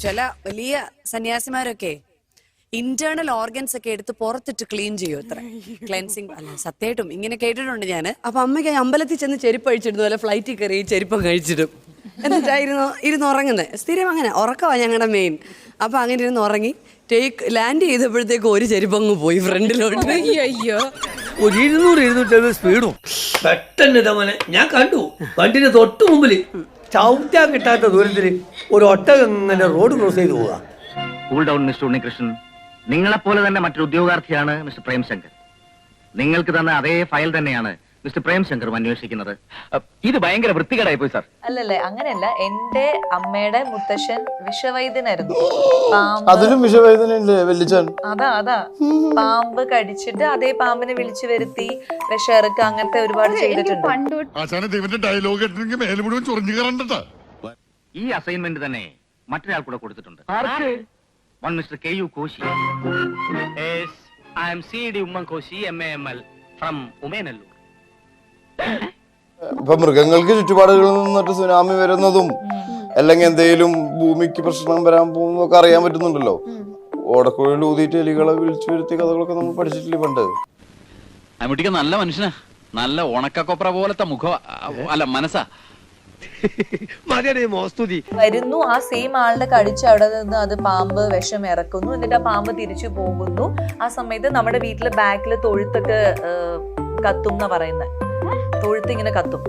ചില വലിയ സന്യാസിമാരൊക്കെ internal organs ഒക്കെ എടുത്ത് പുറത്തിട്ട് ക്ലീൻ ചെയ്യും അത്ര ക്ലെൻസിങ്. അല്ല സത്യമായിട്ടും ഇങ്ങനെ കേട്ടിട്ടുണ്ട് ഞാൻ. അപ്പൊ അമ്മയ്ക്ക് അമ്പലത്തിൽ ചെന്ന് ചെരുപ്പ് അഴിച്ചിടുന്നു, അല്ല ഫ്ലൈറ്റിൽ കയറി ചെരുപ്പം കഴിച്ചിടും. എന്നിട്ടായിരുന്നു ഇരുന്ന് ഉറങ്ങുന്നത്. സ്ഥിരം അങ്ങനെ ഉറക്കമാണ് ഞങ്ങളുടെ മെയിൻ. അപ്പൊ അങ്ങനെ ഇരുന്ന് ഉറങ്ങി ലാൻഡ് ചെയ്തപ്പോഴത്തേക്ക് ഒരു ചെരുപ്പങ്ങ് പോയി ഫ്രണ്ടിലോട്ട്. അയ്യോ ഒരു 200-250 സ്പീഡും പെട്ടെന്ന് ഇതമനെ ഞാൻ കണ്ടു. വണ്ടിന്റെ തൊട്ട് മുമ്പിൽ ചവിട്ടാൻ കിട്ടാത്ത ദൂരത്തിൽ ഒരു ഒട്ടകം ഇങ്ങനെ റോഡ് ക്രോസ് ചെയ്ത് പോവുക. Cool down mister Unnikrishnan. നിങ്ങളെപ്പോലെ തന്നെ മറ്റൊരു ഉദ്യോഗാർത്ഥിയാണ് മിസ്റ്റർ പ്രേംശങ്കർ. നിങ്ങൾക്ക് തന്ന അതേ ഫയൽ തന്നെയാണ് മിസ്റ്റർ പ്രേംശങ്കറും അന്വേഷിക്കുന്നത്. ഇത് ഭയങ്കര വൃത്തികേടായി പോയി സാർ. അല്ലല്ലേ, അങ്ങനെയല്ല. എന്റെ അമ്മയുടെ മുത്തശ്ശൻ വിഷവൈദ്യനായിരുന്നു. അതിലും വിഷവൈദ്യനല്ലേ വല്യച്ഛൻ? അതാ പാമ്പ് കടിച്ചിട്ട് അതേ പാമ്പിനെ വിളിച്ചു വരുത്തി വിഷയിറക്കുക, അങ്ങനത്തെ ഒരുപാട് ചെയ്തിട്ടുണ്ട്. ഈ അസൈൻമെന്റ് തന്നെ മറ്റൊരാൾ കൂടെ കൊടുത്തിട്ടുണ്ട്. One mister KU Koshy. I am C.D. Umman Koshi, MAML from Umenallur. ഇപ്പൊ മൃഗങ്ങൾക്ക് ചുറ്റുപാടുകളിൽ നിന്നിട്ട് സുനാമി വരുന്നതും അല്ലെങ്കിൽ എന്തെങ്കിലും ഭൂമിക്ക് പ്രശ്നം വരാൻ പോകുന്നതൊക്കെ അറിയാൻ പറ്റുന്നുണ്ടല്ലോ. ഓടക്കുഴയിൽ ഊതിയിട്ട് എലികളെ വിളിച്ചു വരുത്തിയ കഥകളൊക്കെ നമ്മൾ പഠിച്ചിട്ടില്ലേ പണ്ട്? അമ്മൂട്ടിക്ക് നല്ല മനുഷ്യനാ, നല്ല ഉണക്കക്കൊപ്ര പോലത്തെ മുഖം, അല്ല മനസ്സാ. വരുന്നു, ആ സെയിം ആളിനെ കടിച്ച് അവിടെ നിന്ന് അത് പാമ്പ് വിഷം ഇറക്കുന്നു, എന്നിട്ട് ആ പാമ്പ് തിരിച്ചു പോകുന്നു. ആ സമയത്ത് നമ്മുടെ വീട്ടിലെ ബാക്കില് തൊഴുത്തൊക്കെ കത്തും എന്നാ പറയുന്നത്. തൊഴുത്ത് ഇങ്ങനെ കത്തും.